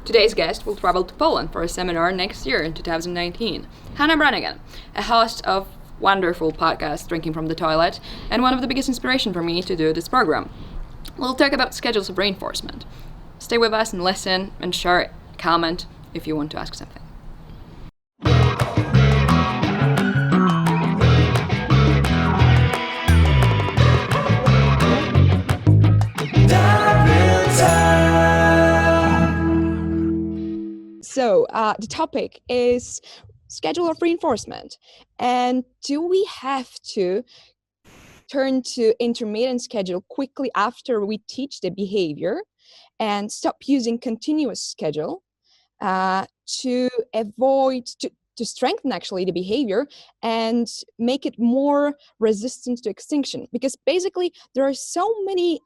Today's guest will travel to Poland for a seminar next year in 2019. Hannah Branigan, a host of wonderful podcast Drinking from the Toilet, and one of the biggest inspiration for me to do this program. We'll talk about schedules of reinforcement. Stay with us and listen and share, comment if you want to ask something. So the topic is schedule of reinforcement. And do we have to turn to intermittent schedule quickly after we teach the behavior and stop using continuous schedule to strengthen actually the behavior and make it more resistant to extinction? Because basically there are so many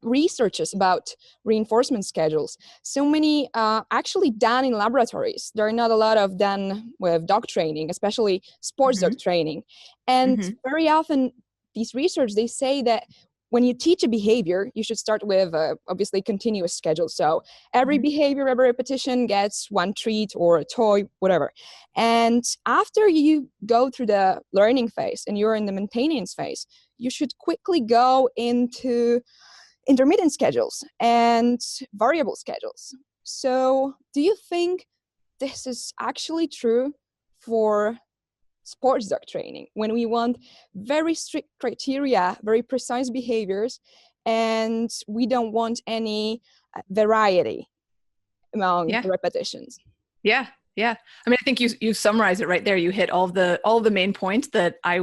researches about reinforcement schedules, so many actually done in laboratories. There are not a lot of done with dog training, especially sports dog training. And very often these research, they say that when you teach a behavior, you should start with obviously continuous schedule. So every behavior, every repetition gets one treat or a toy, whatever. And after you go through the learning phase and you're in the maintenance phase, you should quickly go into intermittent schedules and variable schedules. So do you think this is actually true for sports dog training, when we want very strict criteria, very precise behaviors, and we don't want any variety among the repetitions? Yeah. I mean, I think you summarize it right there. You hit all the main points that I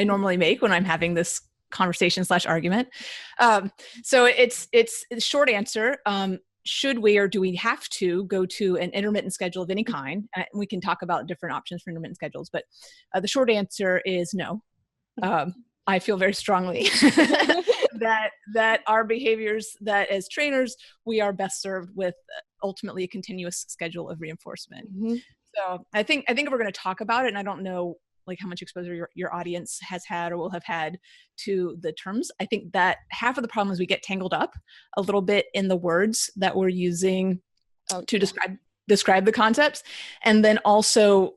normally make when I'm having this conversation / argument. So it's the short answer. Should we, or do we have to go to an intermittent schedule of any kind? We can talk about different options for intermittent schedules, but the short answer is no. I feel very strongly that our behaviors, that as trainers, we are best served with ultimately a continuous schedule of reinforcement. So I think if we're going to talk about it, and I don't know like how much exposure your audience has had or will have had to the terms, I think that half of the problem is we get tangled up a little bit in the words that we're using to describe the concepts. And then also,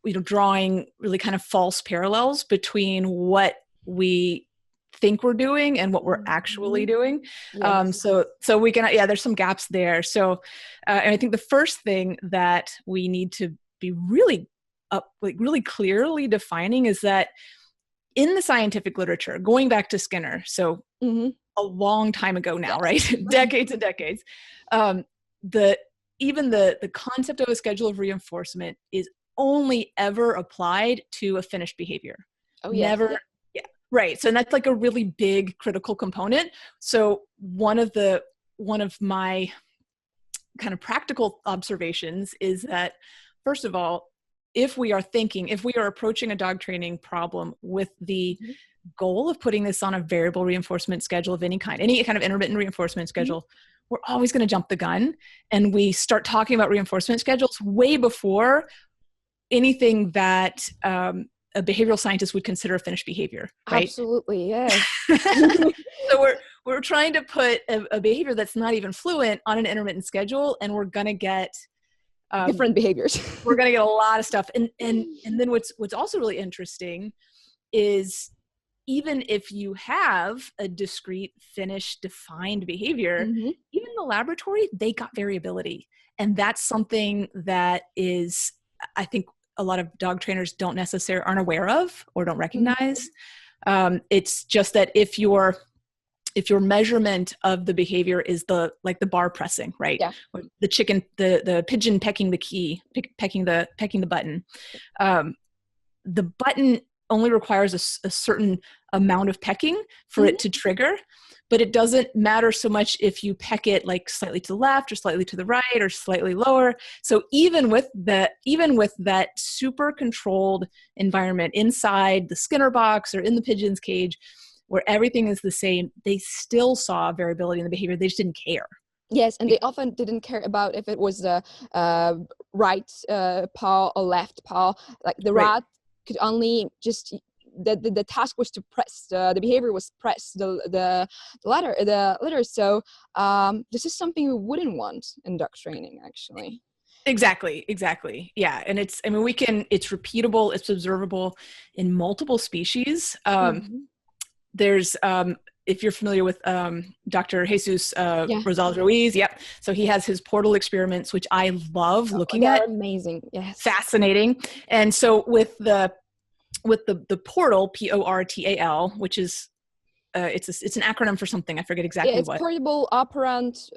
drawing really kind of false parallels between what we think we're doing and what we're actually doing. So we can, there's some gaps there. So, and I think the first thing that we need to be really clearly defining is that in the scientific literature, going back to Skinner, so a long time ago now, right? Decades and decades, the concept of a schedule of reinforcement is only ever applied to a finished behavior. Never. Yeah. Right. So that's like a really big critical component. So one of my kind of practical observations is that, first of all, if we are approaching a dog training problem with the goal of putting this on a variable reinforcement schedule of any kind of intermittent reinforcement schedule, we're always going to jump the gun. And we start talking about reinforcement schedules way before anything that a behavioral scientist would consider a finished behavior, right? Absolutely, yes. So we're trying to put a behavior that's not even fluent on an intermittent schedule, and we're going to get different behaviors. We're going to get a lot of stuff. And then what's also really interesting is, even if you have a discrete, finished, defined behavior, even in the laboratory, they got variability. And that's something that is, I think, a lot of dog trainers aren't aware of or don't recognize. It's just that if your measurement of the behavior is the bar pressing, right? Yeah. Or the pigeon pecking the key, pecking the button. The button only requires a certain amount of pecking for it to trigger, but it doesn't matter so much if you peck it like slightly to the left or slightly to the right or slightly lower. So even with that super controlled environment inside the Skinner box or in the pigeon's cage, where everything is the same, they still saw variability in the behavior. They just didn't care. Yes, and they often didn't care about if it was the right paw or left paw. Like the rat could only just the task was to press, the behavior was press the letter. So this is something we wouldn't want in dog training, actually. Exactly. Yeah. And it's repeatable, it's observable in multiple species. There's, if you're familiar with Dr. Jesus Rosales Ruiz, yep. So he has his portal experiments, which I love looking at. Amazing. Yes. Fascinating. And so with the portal, PORTAL, which is it's an acronym for something. I forget exactly it's what. Portable Operant.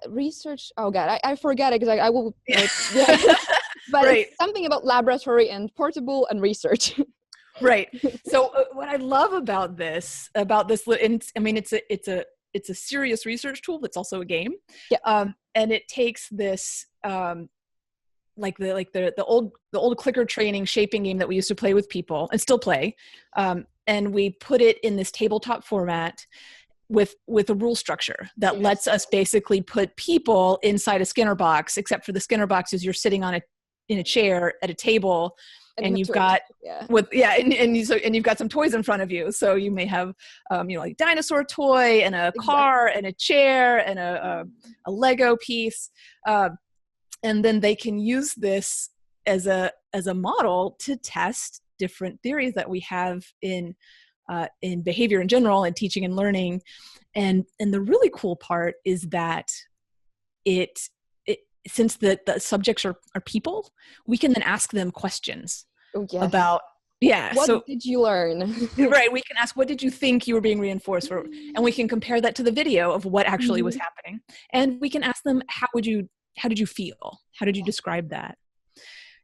Research. Oh God, I forget it because I will. But right. It's something about laboratory and portable and research. Right. So what I love about this, and I mean, it's a serious research tool. It's also a game. Yeah. And it takes this, like the old clicker training shaping game that we used to play with people and still play. And we put it in this tabletop format with a rule structure that lets us basically put people inside a Skinner box, except for the Skinner box is you're sitting in a chair at a table. And you've got and you've got some toys in front of you. So you may have like dinosaur toy and a car and a chair and a Lego piece, and then they can use this as a model to test different theories that we have in behavior in general and teaching and learning. And the really cool part is that since the subjects are people, we can then ask them questions about, what did you learn? Right. We can ask, what did you think you were being reinforced for? And we can compare that to the video of what actually was happening. And we can ask them, how did you feel? How did you describe that?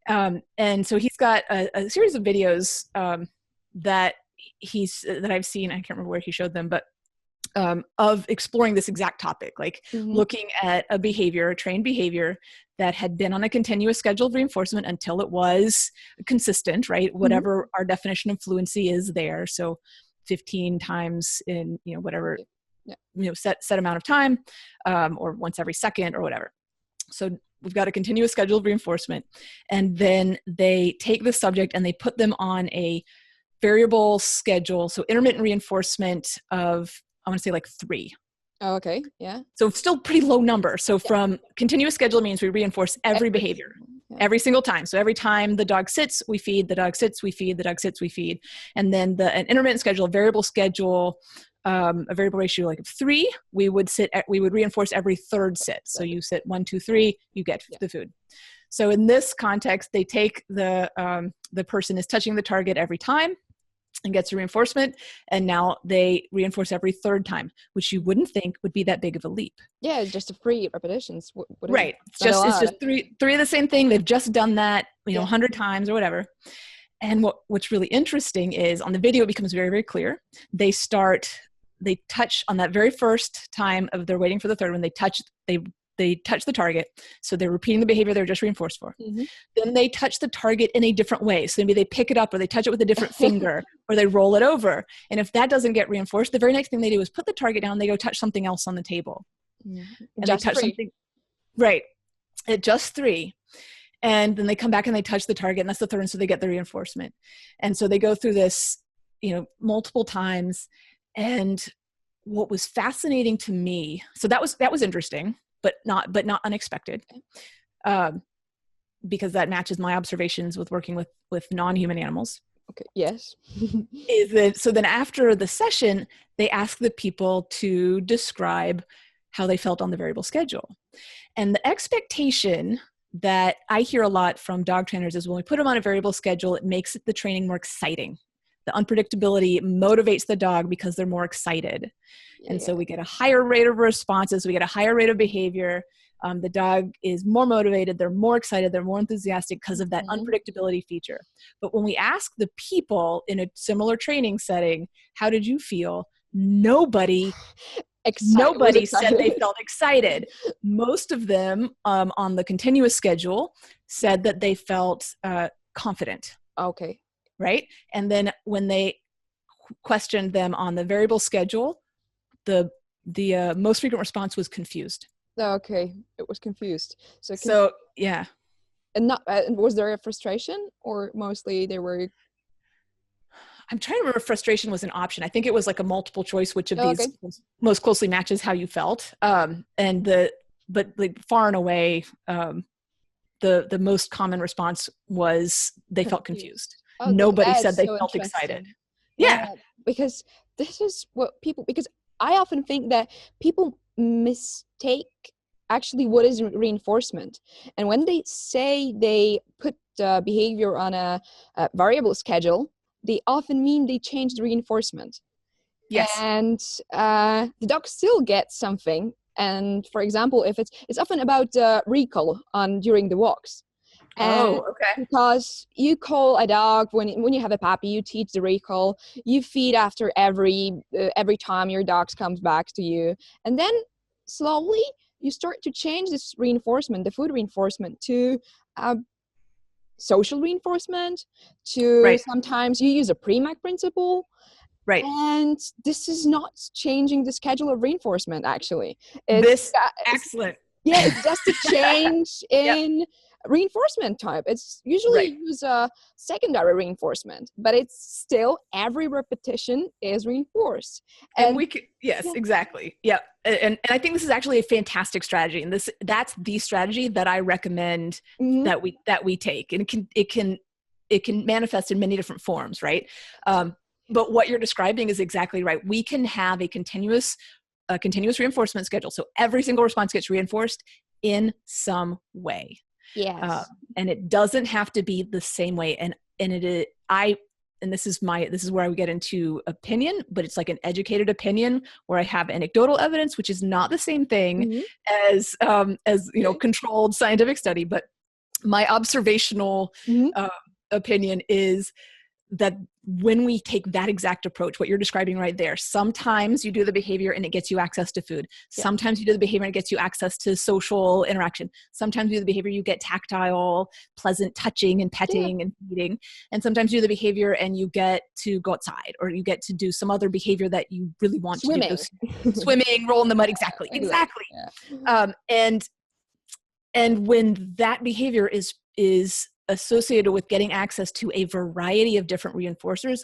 And so he's got a series of videos that I've seen. I can't remember where he showed them, but of exploring this exact topic, like looking at a trained behavior that had been on a continuous schedule of reinforcement until it was consistent, right? Whatever our definition of fluency is there. So 15 times in, whatever, set amount of time, or once every second or whatever. So we've got a continuous schedule of reinforcement, and then they take the subject and they put them on a variable schedule. So intermittent reinforcement of, I want to say like 3. Oh, okay. Yeah. So it's still pretty low number. So from continuous schedule means we reinforce every behavior every single time. So every time the dog sits, we feed, the dog sits, we feed, the dog sits, we feed. And then an intermittent schedule, a variable schedule, a variable ratio like of 3, we would reinforce every third sit. So you sit 1, 2, 3, you get the food. So in this context, they take the person is touching the target every time and gets a reinforcement, and now they reinforce every third time, which you wouldn't think would be that big of a leap. Yeah, it's just 3 repetitions. Right. It's just three of the same thing. They've just done that, 100 times or whatever. And what's really interesting is on the video, it becomes very, very clear. They touch on that very first time of they're waiting for the third one. They touch the target. So they're repeating the behavior they were just reinforced for. Then they touch the target in a different way. So maybe they pick it up or they touch it with a different finger or they roll it over. And if that doesn't get reinforced, the very next thing they do is put the target down. They go touch something else on the table. And just they touch 3. something. Right. At just 3. And then they come back and they touch the target, and that's the third one. So they get the reinforcement. And so they go through this, multiple times. And what was fascinating to me, so that was interesting, but not unexpected, because that matches my observations with working with non-human animals. Okay. Yes. Is that so? Then after the session, they ask the people to describe how they felt on the variable schedule, and the expectation that I hear a lot from dog trainers is when we put them on a variable schedule, it makes the training more exciting. The unpredictability motivates the dog because they're more excited. And so we get a higher rate of responses. We get a higher rate of behavior. The dog is more motivated. They're more excited. They're more enthusiastic because of that unpredictability feature. But when we ask the people in a similar training setting, how did you feel? Nobody said they felt excited. Most of them on the continuous schedule said that they felt confident. Okay. Right? And then when they questioned them on the variable schedule, the most frequent response was confused. Okay. It was confused. So yeah. And was there a frustration, or mostly they were I'm trying to remember if frustration was an option. I think it was like a multiple choice, which of Okay. these most closely matches how you felt. But like far and away, the most common response was they felt confused. Oh, Nobody said that's they so felt excited. interesting. Yeah. Because this is what people, because I often think that people mistake actually what is reinforcement. And when they say they put behavior on a variable schedule, they often mean they change the reinforcement. Yes. And the dog still gets something. And for example, if it's often about recall on during the walks. And Okay. because you call a dog when you have a puppy, you teach the recall, you feed after every time your dog comes back to you, and then slowly you start to change this reinforcement, the food reinforcement, to social reinforcement, to sometimes you use a Premack principle. Right. And this is not changing the schedule of reinforcement, actually. Excellent. Yeah, it's just a change in reinforcement type. It's usually use a secondary reinforcement, but it's still every repetition is reinforced. And we could, exactly. Yeah. And I think this is actually a fantastic strategy. And that's the strategy that I recommend that we take. And it can manifest in many different forms, right? But what you're describing is exactly right. We can have a continuous reinforcement schedule. So every single response gets reinforced in some way. Yes. And it doesn't have to be the same way. And this is where I would get into opinion, but it's like an educated opinion where I have anecdotal evidence, which is not the same thing as controlled scientific study. But my observational opinion is that when we take that exact approach, what you're describing right there, sometimes you do the behavior and it gets you access to food. Sometimes you do the behavior and it gets you access to social interaction. Sometimes you do the behavior, you get tactile, pleasant touching and petting and feeding. And sometimes you do the behavior and you get to go outside, or you get to do some other behavior that you really want to do. Swimming, roll in the mud. Exactly. Yeah. And when that behavior is associated with getting access to a variety of different reinforcers,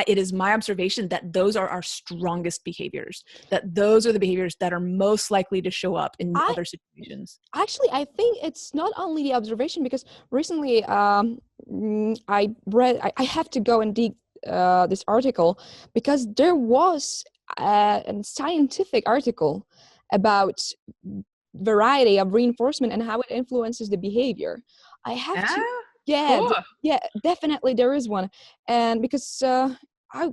it is my observation that those are our strongest behaviors, that those are the behaviors that are most likely to show up in other situations. Actually, I think it's not only the observation, because recently I have to go and dig this article, because there was a scientific article about variety of reinforcement and how it influences the behavior. I have to, definitely there is one. And because I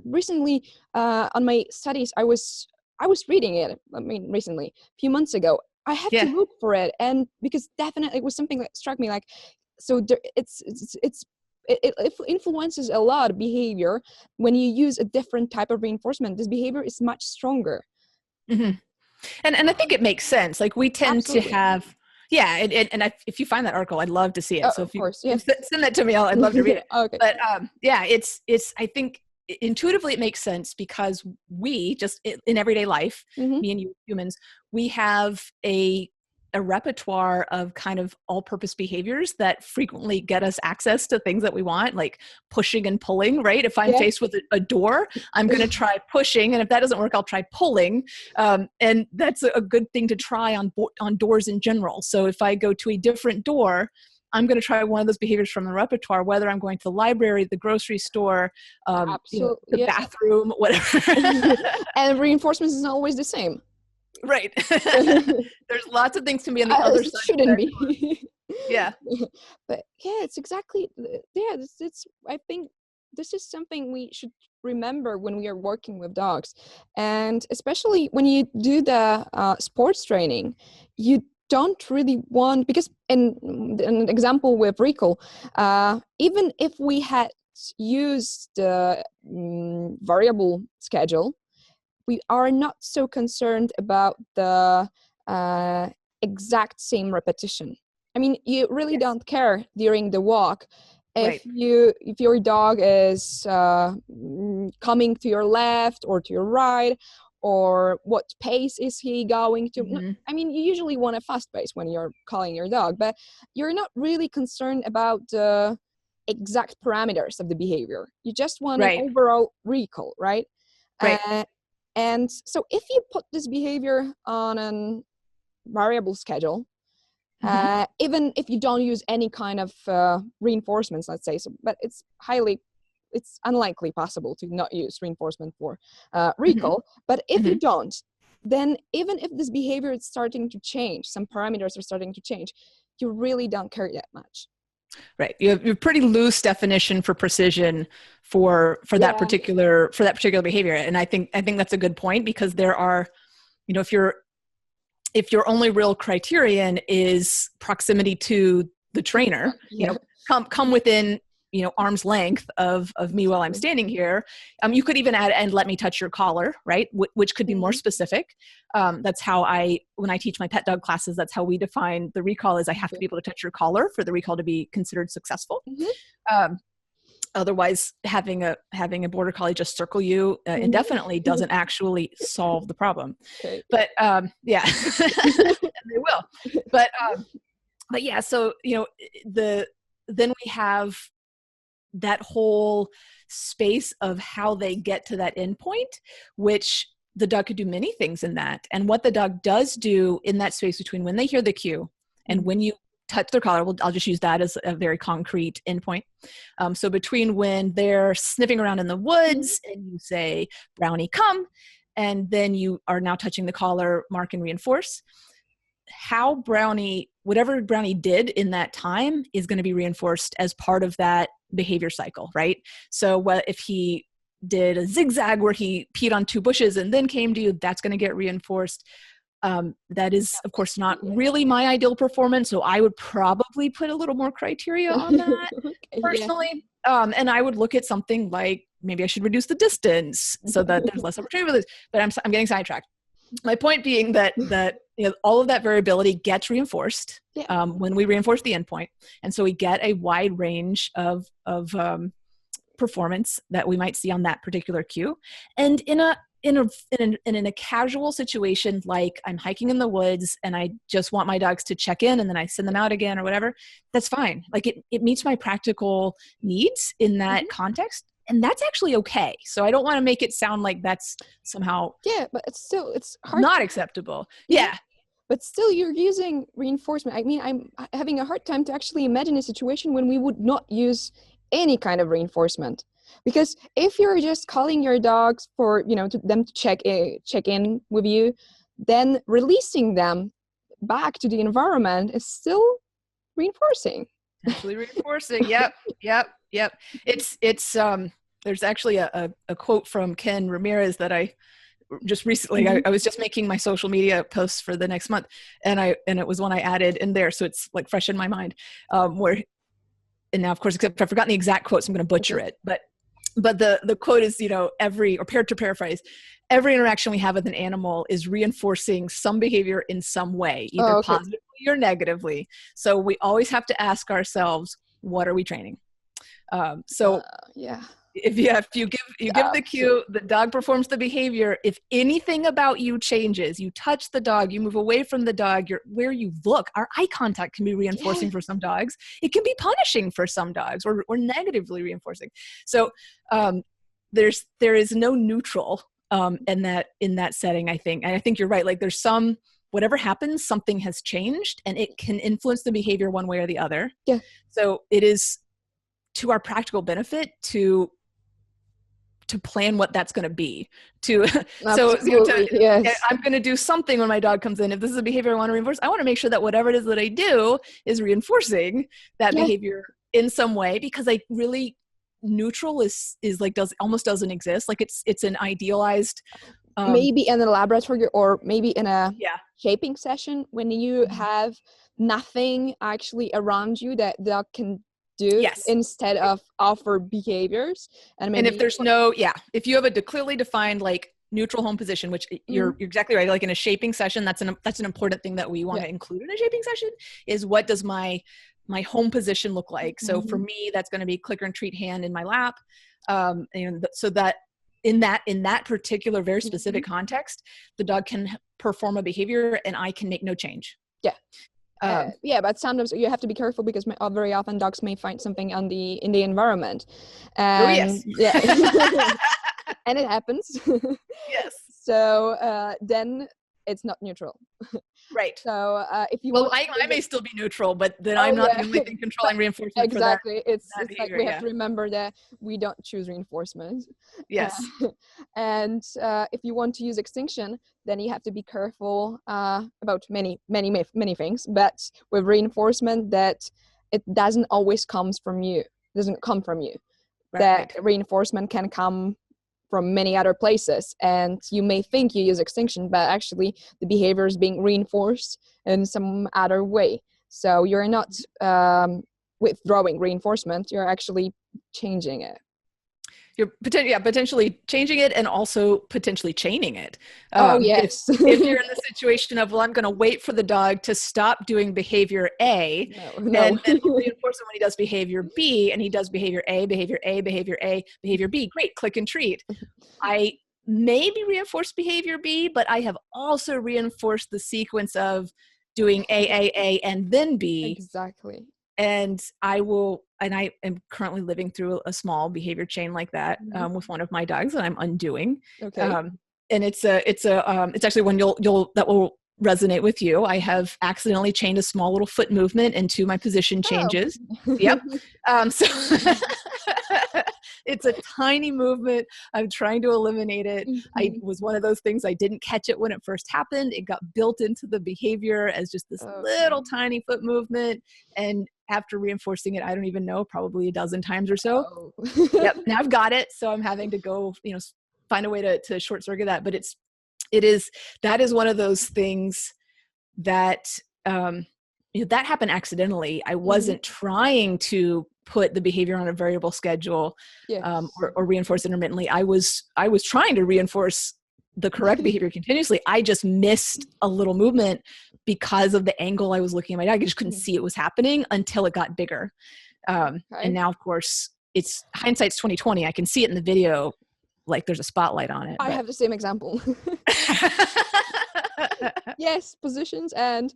recently on my studies, I was reading it. I mean, recently, a few months ago, I had to look for it, and because definitely it was something that struck me. Like, so there, it influences a lot of behavior when you use a different type of reinforcement. This behavior is much stronger. Mm-hmm. And I think it makes sense. Like, we tend to have, if you find that article, I'd love to see it. So if you send that to me, I'd love to read it. Okay. But it's I think intuitively it makes sense, because we just in everyday life, me and you humans, we have a repertoire of kind of all-purpose behaviors that frequently get us access to things that we want, like pushing and pulling, right? If I'm faced with a door, I'm going to try pushing, and if that doesn't work, I'll try pulling. And that's a good thing to try on doors in general. So if I go to a different door, I'm going to try one of those behaviors from the repertoire, whether I'm going to the library, the grocery store, the bathroom, whatever. And reinforcement is not always the same. Right. There's lots of things can be on the other side. Shouldn't be. Yeah. But it's exactly, I think this is something we should remember when we are working with dogs. And especially when you do the sports training, you don't really want, because in an example with recall, even if we had used the variable schedule, we are not so concerned about the exact same repetition. I mean, you really don't care during the walk if your dog is coming to your left or to your right, or what pace is he going to. I mean, you usually want a fast pace when you're calling your dog, but you're not really concerned about exact parameters of the behavior. You just want Right. an overall recall, right? Right. And so if you put this behavior on a variable schedule, even if you don't use any kind of reinforcements, let's say, so, but it's unlikely possible to not use reinforcement for recall. But if you don't, then even if this behavior is starting to change, some parameters are starting to change, you really don't care that much. Right. You have a pretty loose definition for precision for that particular behavior. And I think that's a good point, because there are, if your only real criterion is proximity to the trainer, come within, arm's length of me while I'm standing here. You could even add, and let me touch your collar, right? Which could be more specific. That's how when I teach my pet dog classes, that's how we define the recall, is I have to be able to touch your collar for the recall to be considered successful. Otherwise, having a border collie just circle you indefinitely doesn't actually solve the problem. Okay. But and they will. But yeah, so then we have that whole space of how they get to that endpoint, which the dog could do many things in that. And what the dog does do in that space between when they hear the cue and when you touch their collar, I'll just use that as a very concrete endpoint. So between when they're sniffing around in the woods and you say, Brownie, come, and then you are now touching the collar, mark and reinforce, whatever Brownie did in that time is going to be reinforced as part of that behavior cycle, right? So if he did a zigzag where he peed on 2 bushes and then came to you, that's going to get reinforced. That is, of course, not really my ideal performance. So I would probably put a little more criteria on that personally. And I would look at something like, maybe I should reduce the distance so that there's less opportunity for this, but I'm getting sidetracked. My point being that all of that variability gets reinforced when we reinforce the endpoint. And so we get a wide range of performance that we might see on that particular cue. And in a casual situation, like I'm hiking in the woods and I just want my dogs to check in and then I send them out again or whatever, that's fine. Like it meets my practical needs in that context. And that's actually okay. So I don't want to make it sound like that's somehow but it's hard, not acceptable. Yeah. But still, you're using reinforcement. I mean, I'm having a hard time to actually imagine a situation when we would not use any kind of reinforcement. Because if you're just calling your dogs for, them to check in with you, then releasing them back to the environment is still reinforcing. Actually reinforcing. Yep. It's there's actually a quote from Ken Ramirez that I just recently, I was just making my social media posts for the next month, and it was one I added in there, so it's like fresh in my mind. And now, of course, except I've forgotten the exact quote, so I'm going to butcher it. But the quote is, to paraphrase, every interaction we have with an animal is reinforcing some behavior in some way, either positively or negatively. So we always have to ask ourselves, what are we training? If you give the cue, the dog performs the behavior. If anything about you changes, you touch the dog, you move away from the dog, where you look, our eye contact can be reinforcing for some dogs. It can be punishing for some dogs, or negatively reinforcing. So there is no neutral in that setting, I think. And I think you're right. Like there's whatever happens, something has changed and it can influence the behavior one way or the other. Yeah. So it is to our practical benefit to plan what that's going to be. Yes. I'm going to do something when my dog comes in. If this is a behavior I want to reinforce, I want to make sure that whatever it is that I do is reinforcing that behavior in some way, because neutral is like almost doesn't exist. Like it's an idealized maybe in a laboratory or maybe in a shaping session when you have nothing actually around you that dog can do instead of offer behaviors. And if there's if you have a clearly defined like neutral home position, which you're exactly right. Like in a shaping session, that's an important thing that we want to include in a shaping session is, what does my home position look like? So for me, that's going to be clicker and treat hand in my lap. So that in that particular very specific context, the dog can perform a behavior and I can make no change. Yeah. Yeah, but sometimes you have to be careful because very often dogs may find something in the environment, and yeah, and it happens. Yes. So then it's not neutral. Right. So if you I may still be neutral, but then I'm not the only thing controlling reinforcement. Exactly. For It's like we have to remember that we don't choose reinforcement. Yes. And if you want to use extinction, then you have to be careful about many things. But with reinforcement, that it doesn't always come from you. Right. That reinforcement can come from many other places, and you may think you use extinction, but actually the behavior is being reinforced in some other way. So you're not withdrawing reinforcement, you're actually changing it. You're potentially changing it, and also potentially chaining it. Yes. If you're in the situation of, well, I'm going to wait for the dog to stop doing behavior A, no. and then reinforce him when he does behavior B, and he does behavior A, behavior B, great, click and treat. I maybe reinforce behavior B, but I have also reinforced the sequence of doing A, and then B. Exactly. And I am currently living through a small behavior chain like that with one of my dogs that I'm undoing. Okay. And it's actually one that will resonate with you. I have accidentally chained a small little foot movement into my position changes. Yep. So it's a tiny movement. I'm trying to eliminate it. I was one of those things, I didn't catch it when it first happened. It got built into the behavior as just this little tiny foot movement. And after reinforcing it, I don't even know, probably a dozen times or so. Yep. Now I've got it. So I'm having to go, find a way to short circuit that. But that is one of those things that, that happened accidentally. I wasn't trying to put the behavior on a variable schedule, or reinforce intermittently. I was trying to reinforce the correct behavior continuously. I just missed a little movement because of the angle I was looking at my dog. I just couldn't see it was happening until it got bigger. And now, of course, it's hindsight's 2020. I can see it in the video, like there's a spotlight on it. I have the same example. Yes, positions, and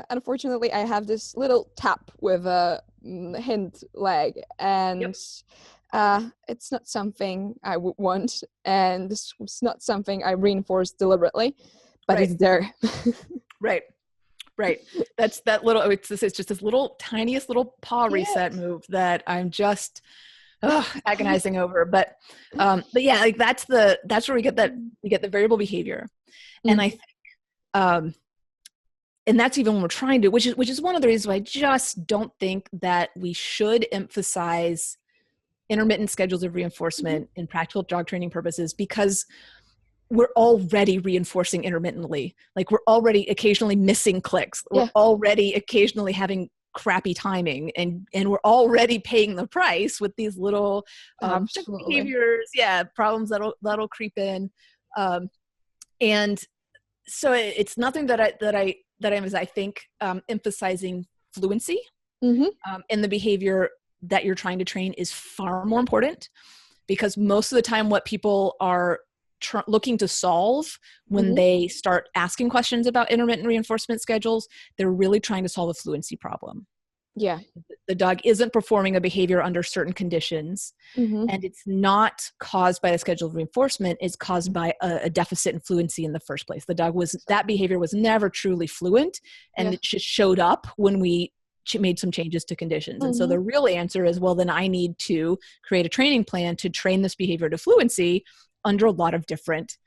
unfortunately I have this little tap with a hind leg, and it's not something I would want, and it's not something I reinforce deliberately, but it's there. Right. That's that little, it's just this little tiniest little paw reset move that I'm just agonizing over. But yeah, like that's where we get the variable behavior. And I think, and that's even when we're trying to, which is one of the reasons why I just don't think that we should emphasize intermittent schedules of reinforcement in practical dog training purposes, because we're already reinforcing intermittently. Like we're already occasionally missing clicks. We're already occasionally having crappy timing, and we're already paying the price with these little behaviors, problems that'll creep in. And so it's nothing that I think emphasizing fluency in the behavior that you're trying to train is far more important, because most of the time what people are looking to solve when they start asking questions about intermittent reinforcement schedules, they're really trying to solve a fluency problem. Yeah. The dog isn't performing a behavior under certain conditions, and it's not caused by the schedule of reinforcement. It's caused by a deficit in fluency in the first place. That behavior was never truly fluent, and it just showed up when we made some changes to conditions. And so the real answer is, well, then I need to create a training plan to train this behavior to fluency under a lot of different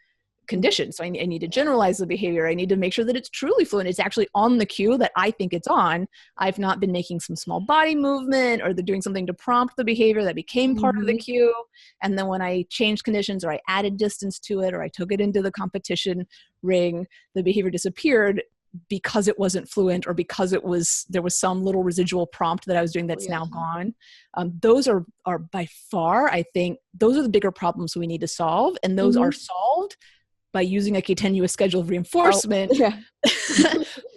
conditions. So I need to generalize the behavior. I need to make sure that it's truly fluent. It's actually on the cue that I think it's on. I've not been making some small body movement, or they're doing something to prompt the behavior that became part of the cue. And then when I changed conditions, or I added distance to it, or I took it into the competition ring, the behavior disappeared because it wasn't fluent, or because there was some little residual prompt that I was doing that's now gone. Those are by far, I think, those are the bigger problems we need to solve. And those are solved by using a continuous schedule of reinforcement,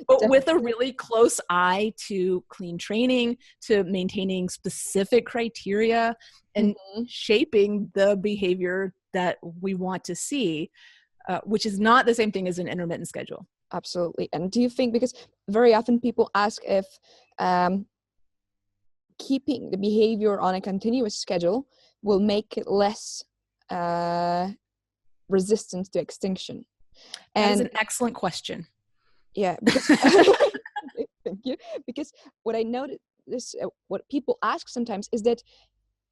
but with a really close eye to clean training, to maintaining specific criteria, and shaping the behavior that we want to see, which is not the same thing as an intermittent schedule. Absolutely. And do you think, because very often people ask if keeping the behavior on a continuous schedule will make it less resistant to extinction? That is an excellent question. Yeah, because thank you. Because what I noticed is what people ask sometimes is that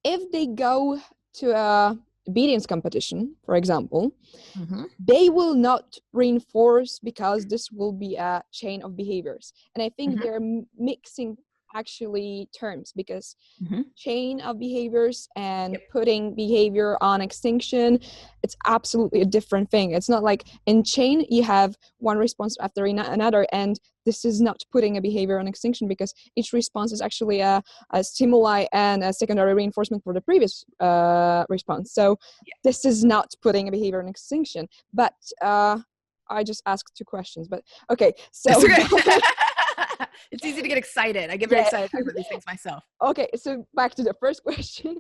if they go to a obedience competition, for example, they will not reinforce because this will be a chain of behaviors. And I think they're mixing actually terms, because chain of behaviors and putting behavior on extinction, it's absolutely a different thing. It's not like in chain you have one response after another, and this is not putting a behavior on extinction, because each response is actually a stimuli and a secondary reinforcement for the previous response. So this is not putting a behavior on extinction. But I just asked 2 questions, but okay. So it's easy to get excited. I get very excited talking about these things myself. Okay, so back to the first question,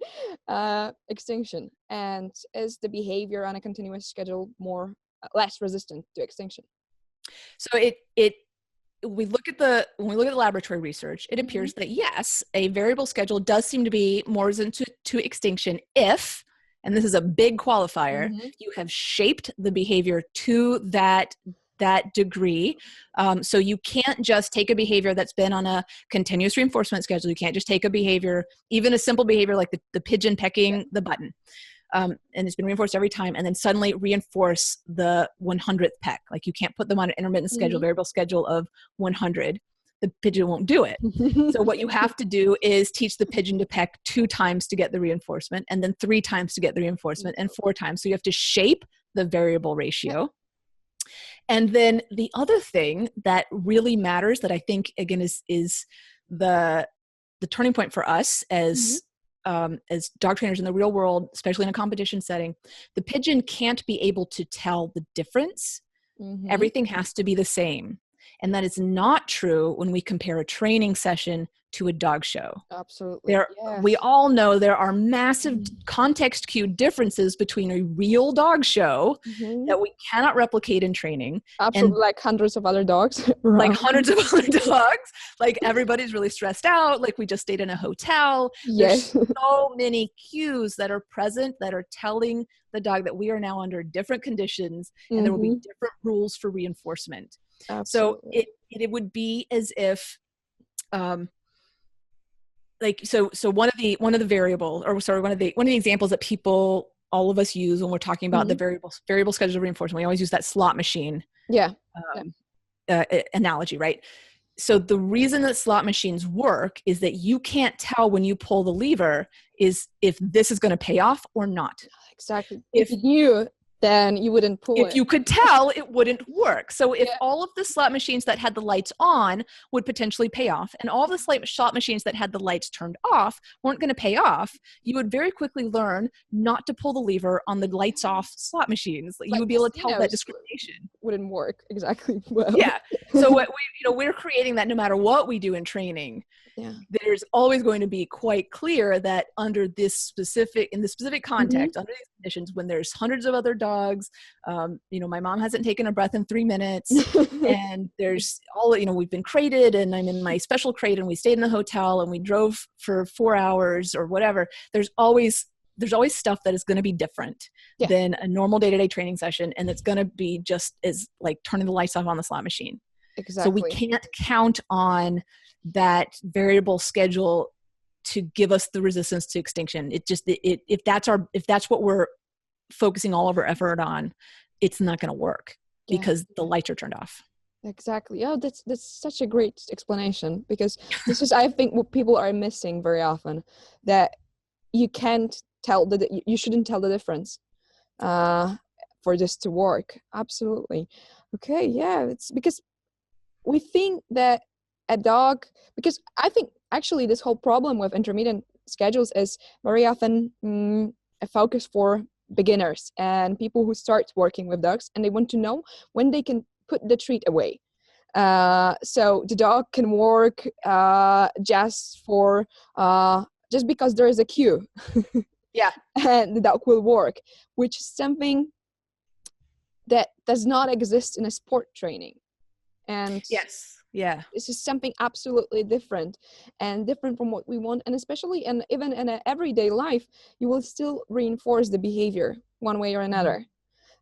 extinction. And is the behavior on a continuous schedule less resistant to extinction? So when we look at the laboratory research, it appears that yes, a variable schedule does seem to be more resistant to extinction if, and this is a big qualifier, you have shaped the behavior to that degree. So you can't just take a behavior that's been on a continuous reinforcement schedule. You can't just take a behavior, even a simple behavior like the pigeon pecking the button, and it's been reinforced every time, and then suddenly reinforce the 100th peck. Like you can't put them on an intermittent schedule, variable schedule of 100. The pigeon won't do it. So what you have to do is teach the pigeon to peck 2 times to get the reinforcement, and then 3 times to get the reinforcement, and 4 times. So you have to shape the variable ratio. And then the other thing that really matters, that I think again is the turning point for us as dog trainers in the real world, especially in a competition setting, the pigeon can't be able to tell the difference. Everything has to be the same. And that is not true when we compare a training session to a dog show. Absolutely. We all know there are massive context cue differences between a real dog show that we cannot replicate in training. Absolutely, and like hundreds of other dogs. Like hundreds of other dogs. Like everybody's really stressed out. Like we just stayed in a hotel. Yes. There's so many cues that are present that are telling the dog that we are now under different conditions and there will be different rules for reinforcement. Absolutely. So it would be as if so one of the examples that all of us use when we're talking about the variable schedule of reinforcement, we always use that slot machine analogy, right? So the reason that slot machines work is that you can't tell when you pull the lever is if this is going to pay off or not. Exactly. If you knew, then you wouldn't pull it. If you could tell, it wouldn't work. So if all of the slot machines that had the lights on would potentially pay off, and all the slot machines that had the lights turned off weren't going to pay off, you would very quickly learn not to pull the lever on the lights off slot machines. Like you would be able to tell that discrimination. Wouldn't work exactly well. Yeah. So we're creating that no matter what we do in training. Yeah. There's always going to be quite clear that in this specific context, under these conditions, when there's hundreds of other dogs, my mom hasn't taken a breath in 3 minutes, and there's we've been crated, and I'm in my special crate, and we stayed in the hotel, and we drove for 4 hours or whatever. There's always stuff that is going to be different than a normal day-to-day training session, and it's going to be just as like turning the lights off on the slot machine. Exactly. So we can't count on that variable schedule to give us the resistance to extinction. If that's what we're focusing all of our effort on, it's not going to work because the lights are turned off. Exactly. Yeah, that's such a great explanation, because this is, I think, what people are missing very often, that you can't tell you shouldn't tell the difference for this to work. Absolutely. Okay. Yeah. It's because we think that a dog, because I think actually this whole problem with intermittent schedules is very often a focus for beginners and people who start working with dogs, and they want to know when they can put the treat away. So the dog can work just because there is a cue. Yeah. And the dog will work, which is something that does not exist in a sport training. And yes, yeah, this is something absolutely different and different from what we want. And especially, and even in an everyday life, you will still reinforce the behavior one way or another.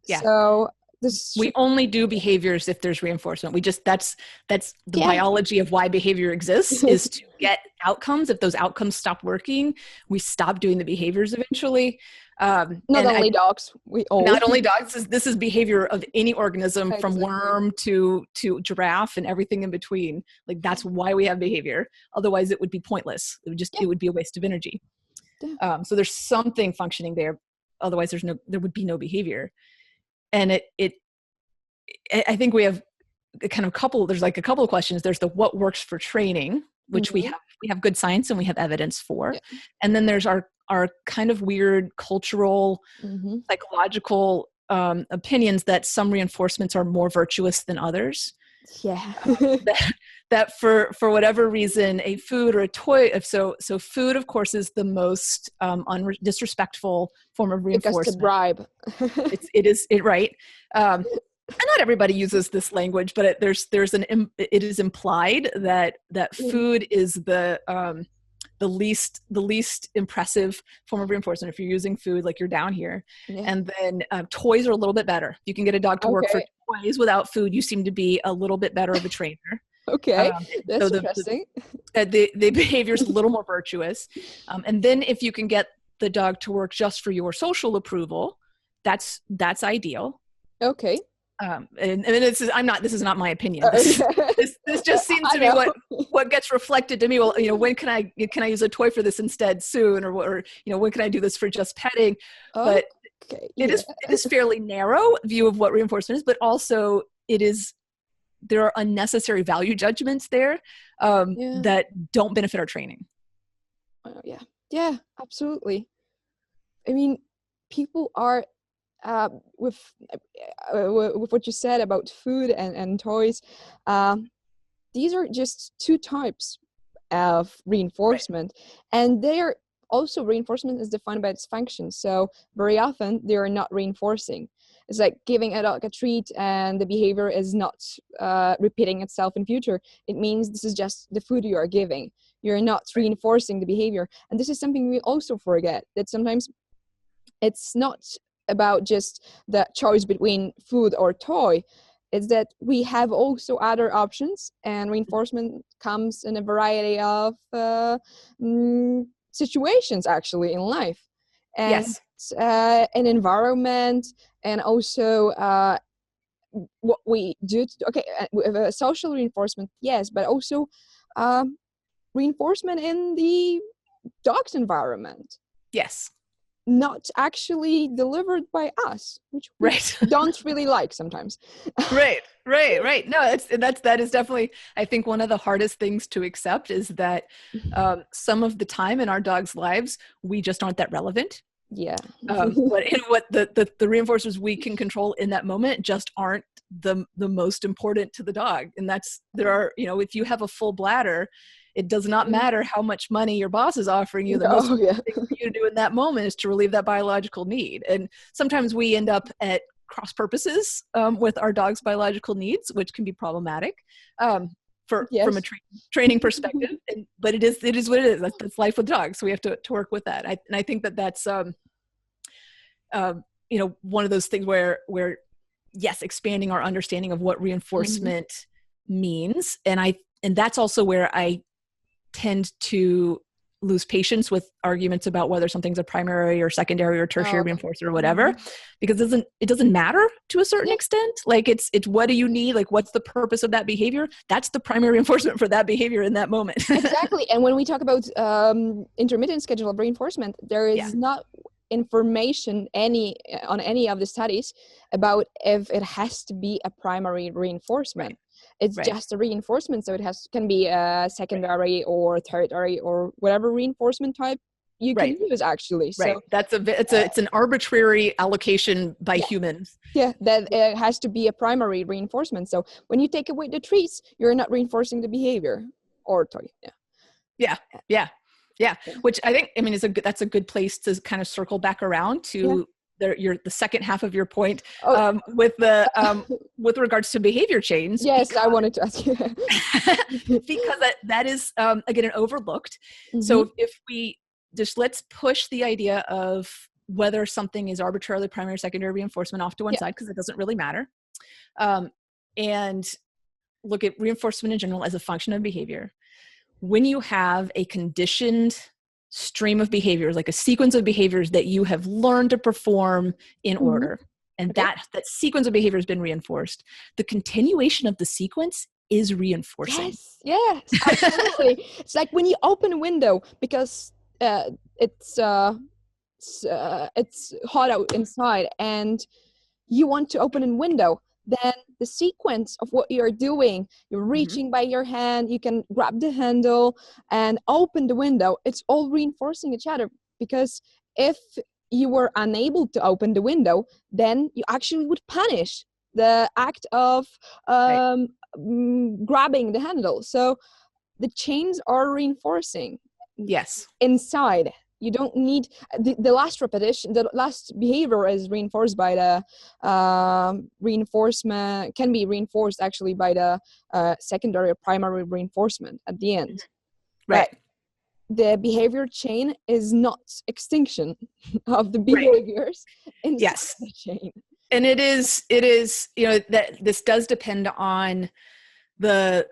yeah. So this We only do behaviors if there's reinforcement. That's the biology of why behavior exists, is to get outcomes. If those outcomes stop working, we stop doing the behaviors eventually. Not only dogs, not only dogs. This is behavior of any organism, exactly. from worm to giraffe and everything in between. Like, that's why we have behavior. Otherwise, it would be pointless. It would be a waste of energy. Yeah. So there's something functioning there. Otherwise, there would be no behavior. And I think we have there's like a couple of questions. There's the what works for training, which we have good science and we have evidence for. Yeah. And then there's our kind of weird cultural, psychological opinions that some reinforcements are more virtuous than others. Yeah. That for whatever reason, a food or a toy, so food, of course, is the most disrespectful form of reinforcement. Because to bribe. it is right. And not everybody uses this language, but it is implied that food is the least impressive form of reinforcement if you're using food, like you're down here. Yeah. And then toys are a little bit better. You can get a dog to work for toys without food. You seem to be a little bit better of a trainer. Okay, that's interesting. The behavior is a little more virtuous. And then if you can get the dog to work just for your social approval, that's ideal. Okay. And this is not my opinion. This just seems to be what gets reflected to me. Well, when can I use a toy for this instead soon, or when can I do this for just petting? But it is fairly narrow view of what reinforcement is, but also there are unnecessary value judgments there that don't benefit our training. Yeah, absolutely. I mean, people are with what you said about food and toys, these are just two types of reinforcement, and they are also, reinforcement is defined by its function. So very often they are not reinforcing. It's like giving a dog a treat and the behavior is not repeating itself in future. It means this is just the food you are giving. You're not reinforcing the behavior. And this is something we also forget, that sometimes it's not about just the choice between food or toy. It's that we have also other options, and reinforcement comes in a variety of situations actually in life. And an environment, and also what we do. With social reinforcement, yes, but also reinforcement in the dog's environment. Yes. Not actually delivered by us, which we don't really like sometimes. Right. No, that is definitely, I think, one of the hardest things to accept is that some of the time in our dogs' lives, we just aren't that relevant. Yeah. But in what the reinforcers we can control in that moment just aren't the most important to the dog. And if you have a full bladder, it does not matter how much money your boss is offering you. The most important thing for you to do in that moment is to relieve that biological need. And sometimes we end up at cross purposes with our dog's biological needs, which can be problematic from a training perspective. But it is what it is. That's life with dogs. So we have to work with that. And I think that's one of those things where yes, expanding our understanding of what reinforcement means, and that's also where I tend to lose patience with arguments about whether something's a primary or secondary or tertiary reinforcer or whatever, because it doesn't matter to a certain extent. Like it's what do you need? Like, what's the purpose of that behavior? That's the primary reinforcement for that behavior in that moment. Exactly. And when we talk about intermittent schedule of reinforcement, there is not information on any of the studies about if it has to be a primary reinforcement. It's just a reinforcement, so it can be a secondary or tertiary or whatever reinforcement type you can use actually. So it's an arbitrary allocation by humans. Yeah, that it has to be a primary reinforcement. So when you take away the treats, you're not reinforcing the behavior or toy. Yeah. Which I think, that's a good place to kind of circle back around to the second half of your point Oh. with regards to behavior chains. Yes, I wanted to ask you. Because that is, again, an overlooked. Mm-hmm. So if we just, let's push the idea of whether something is arbitrarily primary or secondary reinforcement off to one side, because it doesn't really matter. And look at reinforcement in general as a function of behavior. When you have a conditioned stream of behaviors, like a sequence of behaviors that you have learned to perform in order, and that sequence of behavior has been reinforced, the continuation of the sequence is reinforcing. Yes, absolutely. It's like when you open a window because it's hot out inside and you want to open a window, then the sequence of what you're doing, you're reaching by your hand, you can grab the handle and open the window. It's all reinforcing each other, because if you were unable to open the window, then you actually would punish the act of grabbing the handle. So the chains are reinforcing. Yes. Inside. You don't need the last repetition, the last behavior is reinforced by the reinforcement, can be reinforced actually by the secondary or primary reinforcement at the end. Right. But the behavior chain is not extinction of the behaviors inside the chain. And it is, that this does depend on the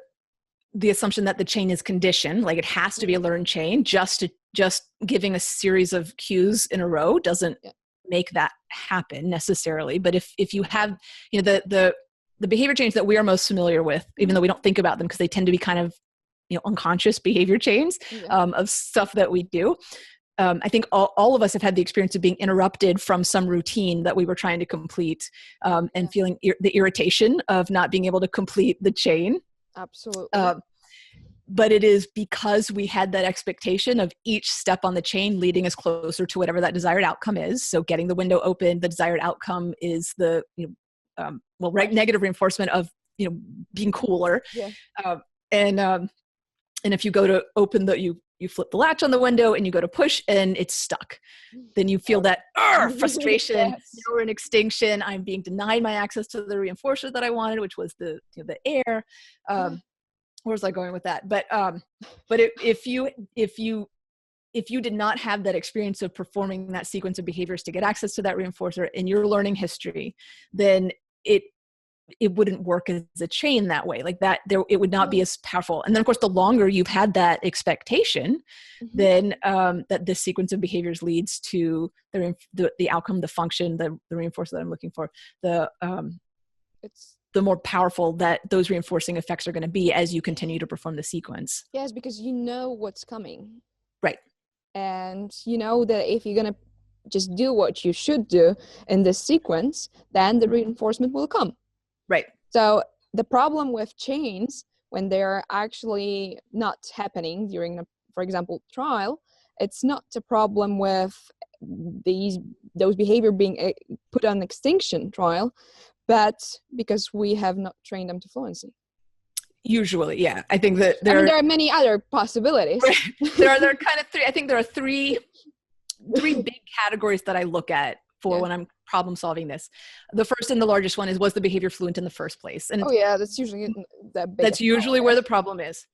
assumption that the chain is conditioned, like it has to be a learned chain. Just giving a series of cues in a row doesn't make that happen necessarily. But if you have, the behavior chains that we are most familiar with, even though we don't think about them because they tend to be kind of, unconscious behavior chains of stuff that we do. I think all of us have had the experience of being interrupted from some routine that we were trying to complete, and feeling the irritation of not being able to complete the chain. Absolutely. But it is because we had that expectation of each step on the chain leading us closer to whatever that desired outcome is. So getting the window open, the desired outcome is the negative reinforcement of being cooler. Yeah. And if you go to open you flip the latch on the window and you go to push and it's stuck, then you feel that frustration. You're in extinction. I'm being denied my access to the reinforcer that I wanted, which was the air. Where was I going with that? But if you did not have that experience of performing that sequence of behaviors to get access to that reinforcer in your learning history, then it wouldn't work as a chain that way. Like that, it would not be as powerful. And then, of course, the longer you've had that expectation, then that this sequence of behaviors leads to the outcome, the function, the reinforcer that I'm looking for. The more powerful that those reinforcing effects are going to be as you continue to perform the sequence. Yes, because you know what's coming. Right. And you know that if you're going to just do what you should do in this sequence, then the reinforcement will come. Right. So the problem with chains, when they're actually not happening during, for example, trial, it's not a problem with those behavior being put on extinction trial, but because we have not trained them to fluency. Usually, yeah. I think that there are many other possibilities. Right. There are kind of three. I think there are three big categories that I look at for when I'm problem solving this. The first and the largest one was the behavior fluent in the first place? And that's usually that's usually where the problem is.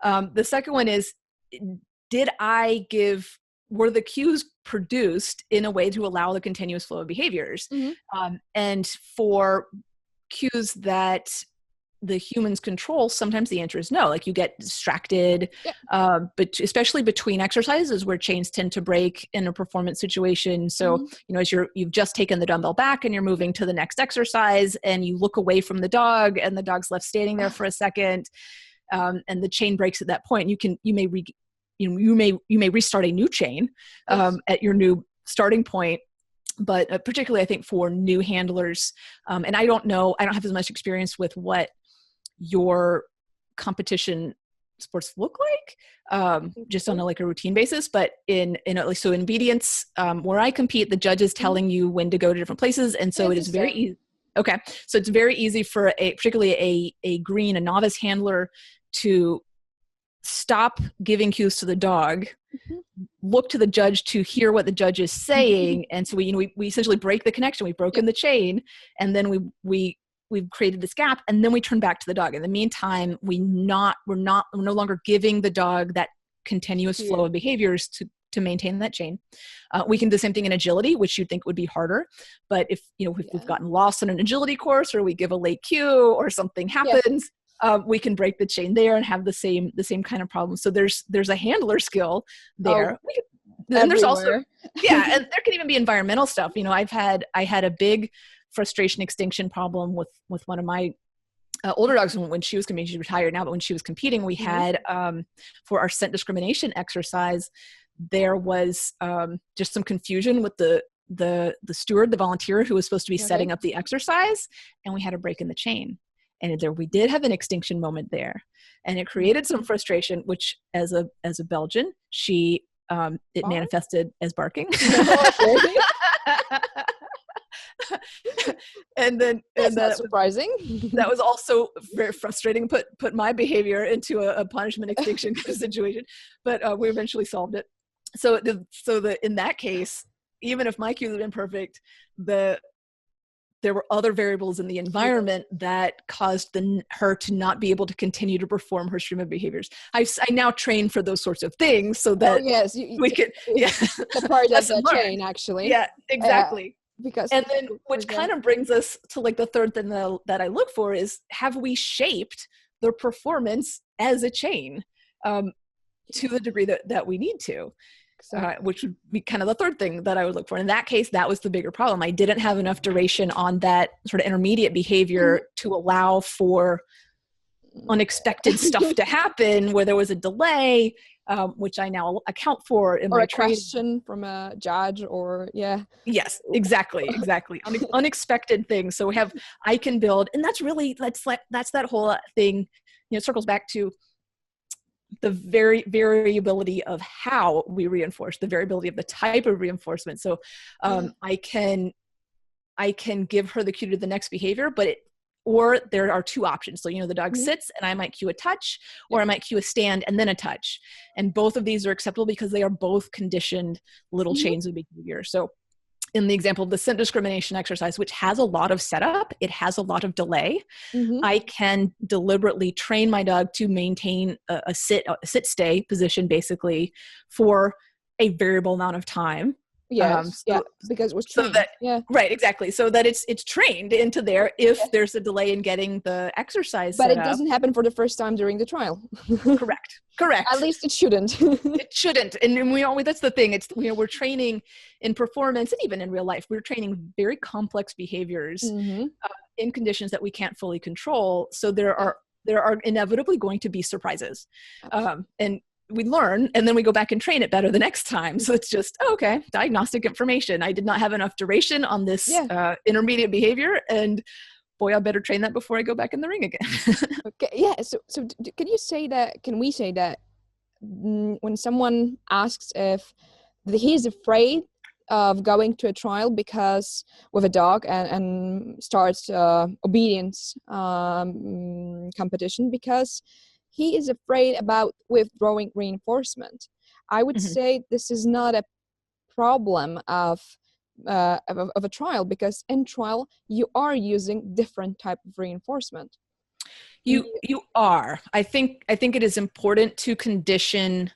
The second one is, were the cues produced in a way to allow the continuous flow of behaviors? And for cues that the humans control, sometimes the answer is no. Like you get distracted, but especially between exercises where chains tend to break in a performance situation. So, as you've just taken the dumbbell back and you're moving to the next exercise and you look away from the dog and the dog's left standing there for a second, and the chain breaks at that point, you may restart a new chain at your new starting point. But particularly I think for new handlers, and I don't have as much experience with what your competition sports look like, just on a routine basis, but in obedience, where I compete, the judge is telling you when to go to different places. And so it is very easy. Okay. So it's very easy for particularly a novice handler to stop giving cues to the dog look to the judge to hear what the judge is saying. And so we essentially break the connection. We've broken the chain, and then we've created this gap, and then we turn back to the dog. In the meantime, we're no longer giving the dog that continuous flow of behaviors to maintain that chain. We can do the same thing in agility, which you'd think would be harder. But if we've gotten lost on an agility course, or we give a late cue, or something happens, we can break the chain there and have the same kind of problem. So there's a handler skill there. And there's also, and there can even be environmental stuff. I had a big frustration extinction problem with one of my older dogs when she was competing. She's retired now, but when she was competing, we had for our scent discrimination exercise, there was just some confusion with the steward, the volunteer who was supposed to be setting up the exercise, and we had a break in the chain. And we did have an extinction moment there, and it created some frustration, which as a Belgian, it manifested as barking. and that's not surprising. That was also very frustrating. Put my behavior into a punishment extinction situation, but we eventually solved it. So in that case, even if my cues had been perfect, there were other variables in the environment that caused her to not be able to continue to perform her stream of behaviors. I now train for those sorts of things so that we could the part of the chain, actually. Yeah, exactly. And then which kind of brings us to like the third thing that I look for is, have we shaped their performance as a chain to the degree that we need to? Which would be kind of the third thing that I would look for. In that case, that was the bigger problem. I didn't have enough duration on that sort of intermediate behavior to allow for unexpected stuff to happen where there was a delay, which I now account for in my training. Or a question from a judge, or Yes, exactly. Unexpected things. So I can build, and that's that whole thing, it circles back to the variability of how we reinforce, the variability of the type of reinforcement. So I can give her the cue to the next behavior, or there are two options. So, the dog sits and I might cue a touch, or I might cue a stand and then a touch. And both of these are acceptable because they are both conditioned little chains of behavior. So in the example of the scent discrimination exercise, which has a lot of setup, it has a lot of delay. I can deliberately train my dog to maintain a sit-stay position, basically, for a variable amount of time. Because it was trained. Right, exactly. So that it's trained into there if there's a delay in getting the exercise But it doesn't happen for the first time during the trial. Correct. At least it shouldn't. It shouldn't. And that's the thing. It's, we're training in performance, and even in real life, we're training very complex behaviors in conditions that we can't fully control. So there are inevitably going to be surprises. And we learn, and then we go back and train it better the next time. So it's just, okay, diagnostic information. I did not have enough duration on this intermediate behavior, and boy, I better train that before I go back in the ring again. Okay, yeah. So can we say that when someone asks if he's afraid of going to a trial because with a dog and starts obedience competition because he is afraid about withdrawing reinforcement, I would say this is not a problem of a trial, because in trial you are using different type of reinforcement. You are. I think it is important to train.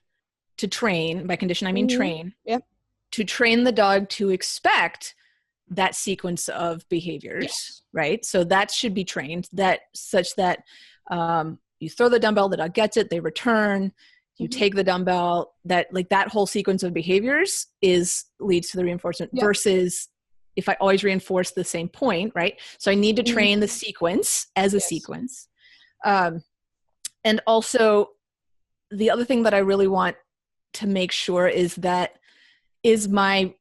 By condition, I mean train. Yeah. To train the dog to expect that sequence of behaviors, right? So that should be trained such that you throw the dumbbell, the dog gets it, they return, you take the dumbbell, that whole sequence of behaviors leads to the reinforcement versus if I always reinforce the same point, right? So I need to train the sequence as a sequence. And also the other thing that I really want to make sure is that is my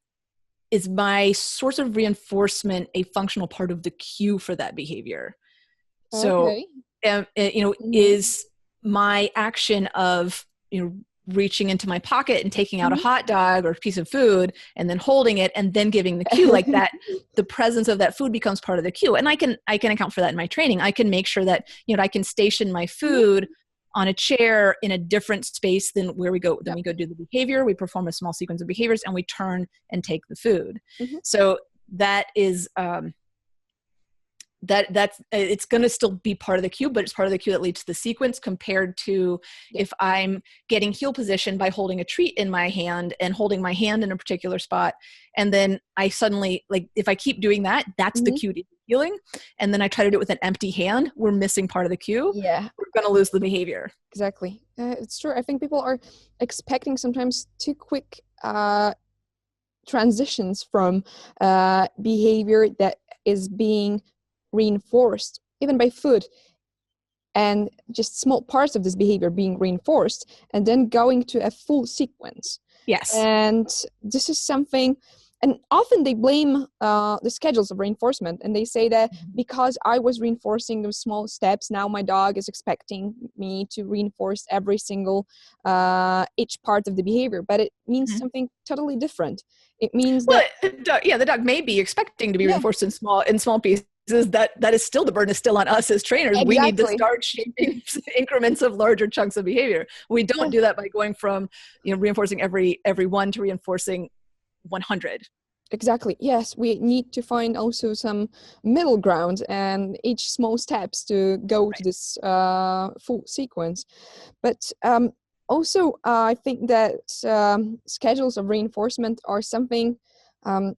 source of reinforcement a functional part of the cue for that behavior? So, is my action of, reaching into my pocket and taking out a hot dog or a piece of food and then holding it and then giving the cue like that, the presence of that food becomes part of the cue. And I can account for that in my training. I can make sure that, I can station my food on a chair in a different space than where we go. Then we go do the behavior, we perform a small sequence of behaviors, and we turn and take the food. So that is, that's it's going to still be part of the cue, but it's part of the cue that leads to the sequence, compared to if I'm getting heel position by holding a treat in my hand and holding my hand in a particular spot, and then I suddenly, like, if I keep doing that, that's the cue to healing, and then I try to do it with an empty hand, we're missing part of the cue. We're going to lose the behavior. Exactly. It's true. I think people are expecting sometimes too quick transitions from behavior that is being reinforced even by food, and just small parts of this behavior being reinforced, and then going to a full sequence. And this is something, and often they blame the schedules of reinforcement, and they say that because I was reinforcing those small steps, now my dog is expecting me to reinforce every single each part of the behavior. But it means something totally different. It means that the dog may be expecting to be reinforced in small pieces. That is still, the burden is still on us as trainers. We need to start shaping increments of larger chunks of behavior. We don't do that by going from reinforcing every one to reinforcing 100. Exactly. Yes, we need to find also some middle ground and each small steps to go to this full sequence. But also, I think that schedules of reinforcement are something that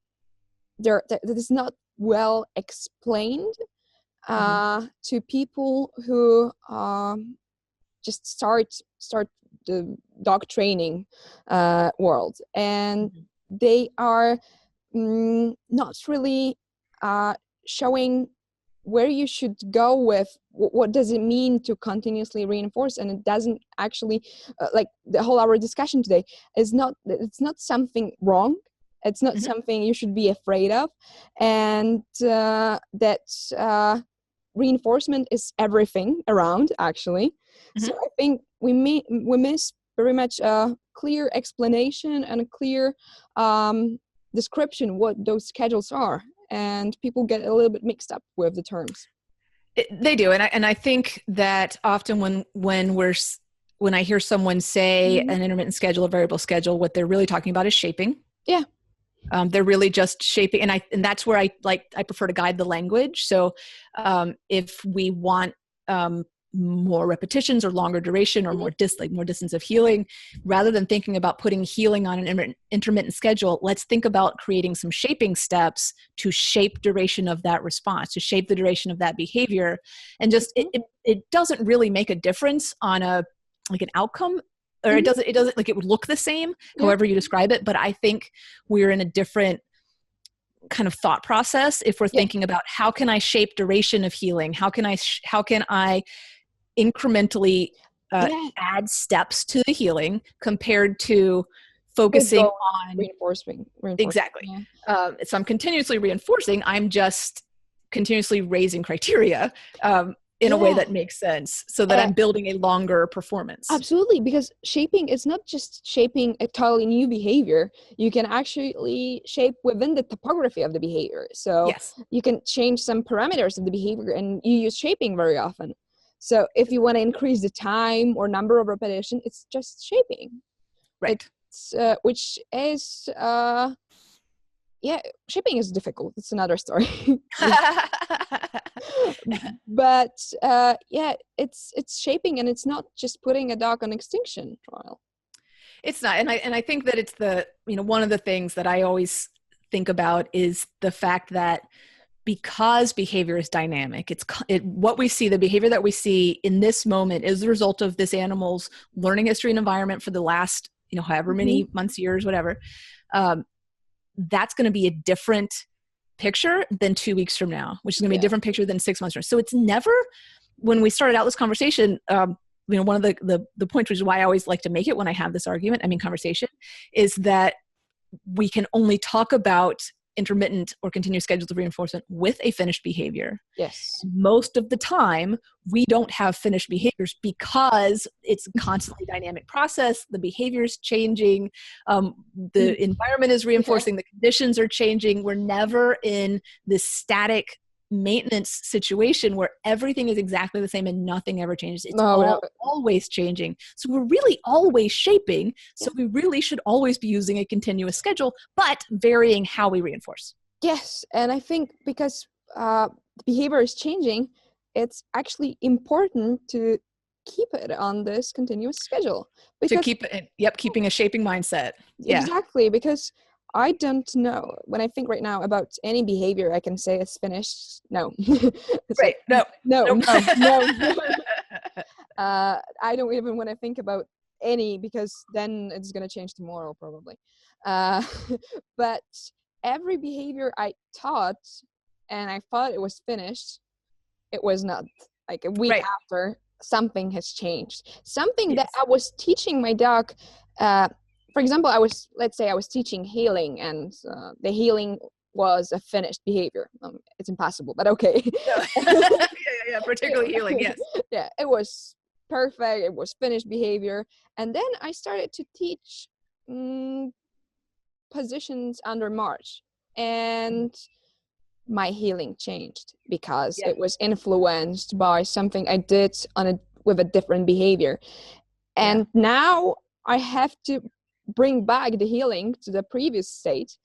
is not well explained to people who just start the dog training world, and they are not really showing where you should go with what does it mean to continuously reinforce. And it doesn't actually like the whole our discussion today is not, it's not something wrong. It's not something you should be afraid of, and that reinforcement is everything around, actually. So I think we miss very much a clear explanation and a clear description what those schedules are, and people get a little bit mixed up with the terms. They do, and I think that often when I hear someone say an intermittent schedule, a variable schedule, what they're really talking about is shaping. They're really just shaping, and that's where I prefer to guide the language. So if we want more repetitions or longer duration or more distance of healing, rather than thinking about putting healing on an intermittent schedule, let's think about creating some shaping steps to shape duration of that response, to shape the duration of that behavior. And just it doesn't really make a difference on an outcome, or it doesn't like it would look the same, however you describe it. But I think we're in a different kind of thought process if we're thinking about how can I shape duration of healing? How can I incrementally add steps to the healing compared to focusing on reinforcing. Exactly. So I'm continuously reinforcing. I'm just continuously raising criteria in a way that makes sense, so that I'm building a longer performance. Absolutely, because shaping is not just shaping a totally new behavior. You can actually shape within the topography of the behavior. So you can change some parameters of the behavior, and you use shaping very often. So if you want to increase the time or number of repetition, it's just shaping. Right. Which is shaping is difficult. It's another story. But it's shaping, and it's not just putting a dog on extinction trial. It's not, and I think that it's one of the things that I always think about is the fact that because behavior is dynamic, what we see, the behavior that we see in this moment is the result of this animal's learning history and environment for the last however many months, years, whatever. That's going to be a different picture than 2 weeks from now, which is going to be a different picture than 6 months from now. So it's never, when we started out this conversation, one of the points, which is why I always like to make it when I have this conversation, is that we can only talk about intermittent or continuous schedules of reinforcement with a finished behavior. Yes. Most of the time, we don't have finished behaviors because it's a constantly dynamic process. The behavior is changing. The environment is reinforcing. The conditions are changing. We're never in this static maintenance situation where everything is exactly the same and nothing ever changes. It's No. always changing. So we're really always shaping. So we really should always be using a continuous schedule, but varying how we reinforce. Yes. And I think because behavior is changing, it's actually important to keep it on this continuous schedule. To keep it, keeping a shaping mindset. Yeah. Exactly, because I don't know. When I think right now about any behavior, I can say it's finished. No. It's right. Like, no. Nope. I don't even want to think about any, because then it's going to change tomorrow probably. But every behavior I taught and I thought it was finished, it was not. Like a week after, something has changed. Something that I was teaching my dog. For example, let's say I was teaching healing, and the healing was a finished behavior. It's impossible, but okay. Yeah, particularly healing, yes. Yeah, it was perfect. It was finished behavior. And then I started to teach positions under march, and my healing changed because it was influenced by something I did with a different behavior. And now I have to bring back the healing to the previous state,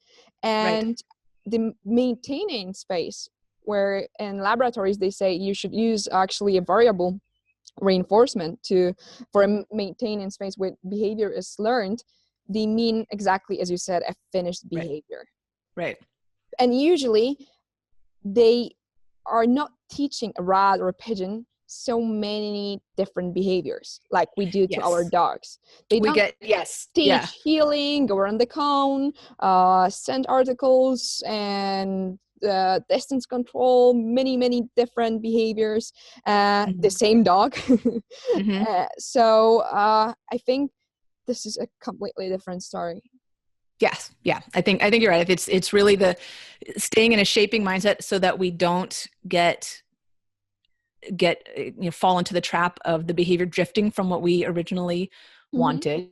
and the maintaining space, where in laboratories they say you should use actually a variable reinforcement for a maintaining space where behavior is learned. They mean exactly as you said, a finished behavior. Right. And usually they are not teaching a rat or a pigeon so many different behaviors like we do to our dogs. They don't teach healing, go around the cone, send articles, and distance control, many different behaviors. The same dog. So I think this is a completely different story. Yes. Yeah. I think you're right. It's really the staying in a shaping mindset so that we don't fall into the trap of the behavior drifting from what we originally wanted,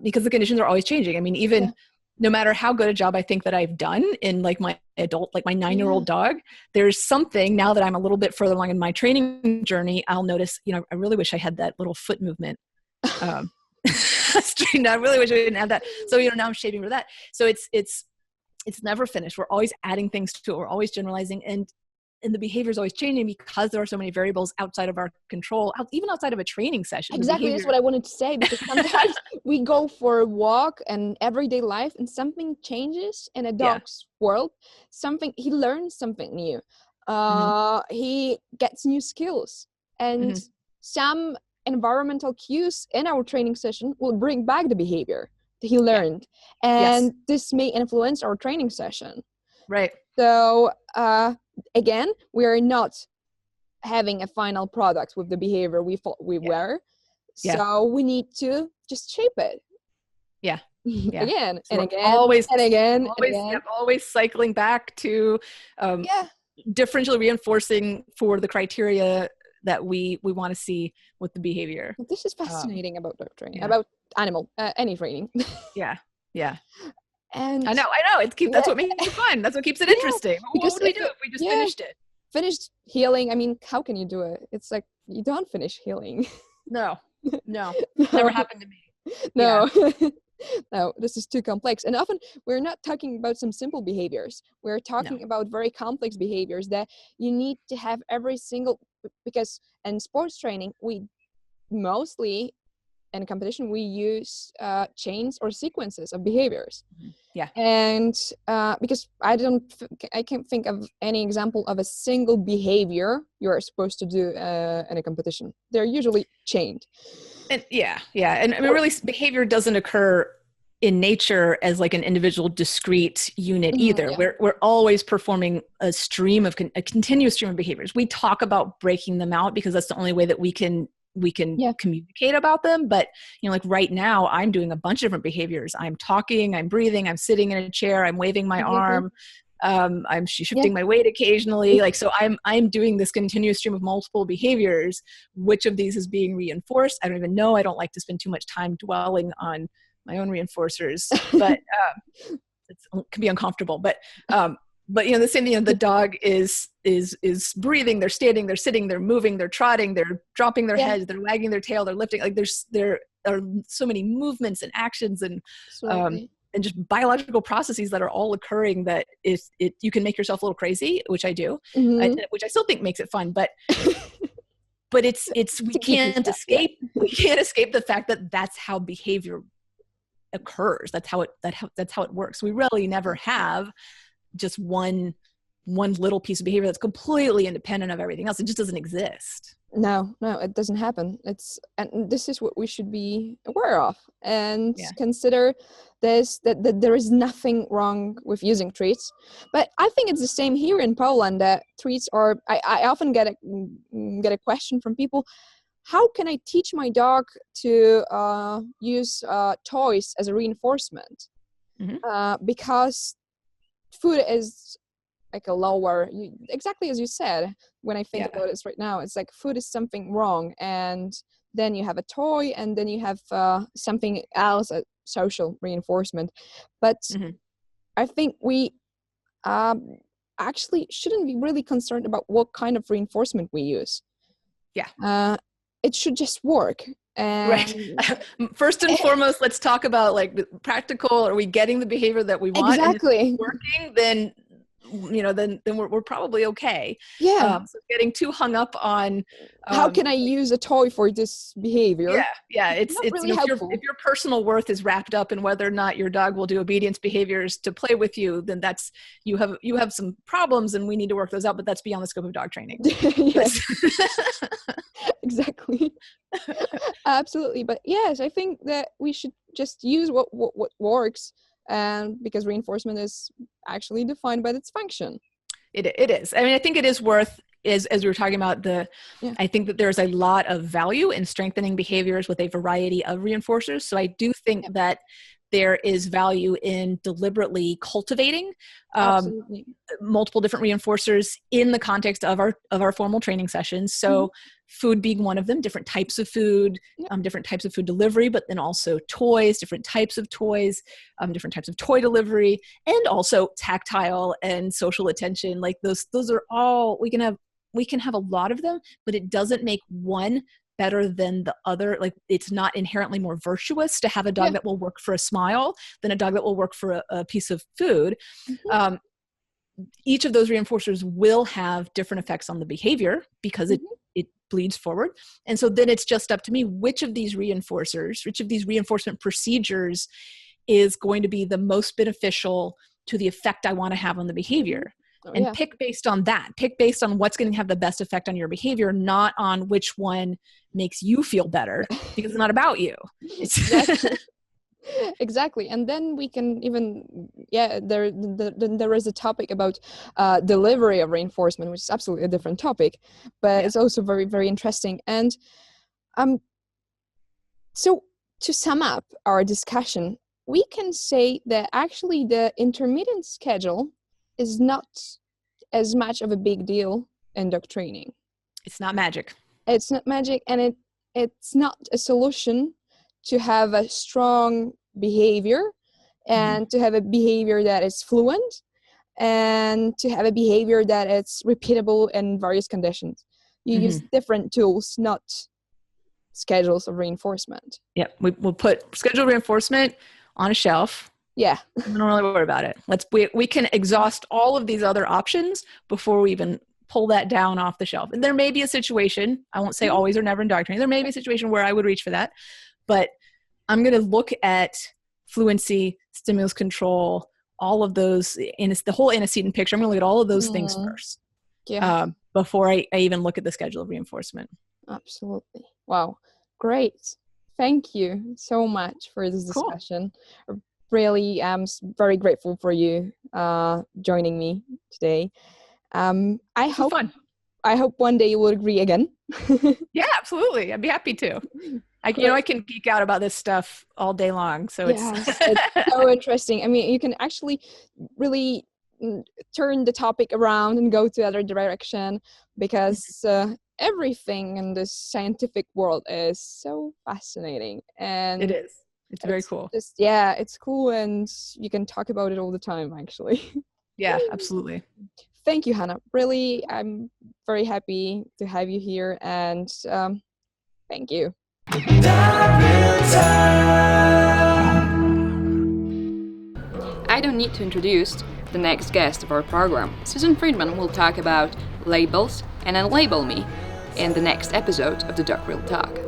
because the conditions are always changing. I mean, even no matter how good a job I think that I've done in like my 9-year-old dog, there's something now that I'm a little bit further along in my training journey, I'll notice, I really wish I had that little foot movement. I really wish I didn't have that. So, now I'm shaping for that. So it's never finished. We're always adding things to it. We're always generalizing, and the behavior is always changing because there are so many variables outside of our control, even outside of a training session. Exactly, that's what I wanted to say, because sometimes we go for a walk and everyday life and something changes in a dog's world. He learns something new. He gets new skills, and some environmental cues in our training session will bring back the behavior that he learned. And this may influence our training session. Right. So, again, we are not having a final product with the behavior we thought we were. So we need to just shape it. Yeah. Again so and again always, and again. Always cycling back to differentially reinforcing for the criteria that we want to see with the behavior. This is fascinating about dog training, about animal, any training. Yeah. And I know. That's what makes it fun. That's what keeps it interesting. Because what would we do if we just finished it? Finished healing. I mean, how can you do it? It's like you don't finish healing. No. Never happened to me. No. No, this is too complex. And often we're not talking about some simple behaviors. We're talking about very complex behaviors that you need to have every single, because in sports training, we mostly in competition, we use chains or sequences of behaviors. Yeah. And because I can't think of any example of a single behavior you're supposed to do in a competition. They're usually chained. And and I mean, really, behavior doesn't occur in nature as like an individual discrete unit either. We're always performing a continuous stream of behaviors. We talk about breaking them out because that's the only way that we can communicate about them. But like right now I'm doing a bunch of different behaviors. I'm talking, I'm breathing, I'm sitting in a chair, I'm waving my arm, I'm shifting my weight occasionally. Like, so I'm doing this continuous stream of multiple behaviors. Which of these is being reinforced? I don't even know. I don't like to spend too much time dwelling on my own reinforcers, but it can be uncomfortable. But but the same thing, the dog is breathing, they're standing, they're sitting, they're moving, they're trotting, they're dropping their heads, they're wagging their tail, they're lifting. Like there are so many movements and actions and just biological processes that are all occurring that you can make yourself a little crazy, which I do, which I still think makes it fun, but we can't escape the fact that that's how behavior occurs. That's how it works. We really never have just one little piece of behavior that's completely independent of everything else. It just doesn't exist. No, it doesn't happen. And this is what we should be aware of and consider this, that there is nothing wrong with using treats. But I think it's the same here in Poland, that treats are, I often get a question from people: how can I teach my dog to use toys as a reinforcement? Because food is like a lower, exactly as you said. When I think about this right now, it's like food is something wrong, and then you have a toy, and then you have something else, a social reinforcement. But I think we actually shouldn't be really concerned about what kind of reinforcement we use. It should just work. And first and foremost, let's talk about like the practical. Are we getting the behavior that we want? Exactly. And if it's working, then then we're probably okay. So getting too hung up on how can I use a toy for this behavior? It's really helpful. If your personal worth is wrapped up in whether or not your dog will do obedience behaviors to play with you, then that's you have some problems, and we need to work those out. But that's beyond the scope of dog training. Exactly. Absolutely. But yes, I think that we should just use what works, and because reinforcement is actually defined by its function. It is. I mean, I think it is worth, as we were talking about, I think that there's a lot of value in strengthening behaviors with a variety of reinforcers. So I do think that there is value in deliberately cultivating multiple different reinforcers in the context of our formal training sessions. So food being one of them, different types of food, different types of food delivery, but then also toys, different types of toys, different types of toy delivery, and also tactile and social attention. Like those are all, we can have a lot of them, but it doesn't make one better than the other. Like it's not inherently more virtuous to have a dog that will work for a smile than a dog that will work for a piece of food. Each of those reinforcers will have different effects on the behavior because it bleeds forward. And so then it's just up to me, which of these reinforcement procedures is going to be the most beneficial to the effect I want to have on the behavior. And pick based on that. Pick based on what's going to have the best effect on your behavior, not on which one makes you feel better, because it's not about you. Exactly. And then we can even, there is a topic about delivery of reinforcement, which is absolutely a different topic, but it's also very, very interesting. And so to sum up our discussion, we can say that actually the intermittent schedule is not as much of a big deal in dog training. It's not magic. It's not magic, and it's not a solution to have a strong behavior and to have a behavior that is fluent and to have a behavior that is repeatable in various conditions. You use different tools, not schedules of reinforcement. Yeah, we'll put scheduled reinforcement on a shelf. Yeah. Don't really worry about it. We can exhaust all of these other options before we even pull that down off the shelf. And there may be a situation, I won't say always or never in dog training, there may be a situation where I would reach for that, but I'm going to look at fluency, stimulus control, all of those, the whole antecedent picture. I'm going to look at all of those things first before I even look at the schedule of reinforcement. Absolutely. Wow. Great. Thank you so much for this discussion. Cool. Really, I'm very grateful for you joining me today. I hope one day you will agree again. Yeah, absolutely. I'd be happy to. I can geek out about this stuff all day long. So it's so interesting. I mean, you can actually really turn the topic around and go to other direction, because everything in this scientific world is so fascinating. And it is. It's very cool. It's cool, and you can talk about it all the time, actually. Yeah, absolutely. Thank you, Hannah. Really, I'm very happy to have you here, and thank you. I don't need to introduce the next guest of our program. Susan Friedman will talk about labels and unlabel me in the next episode of the Dog Real Talk.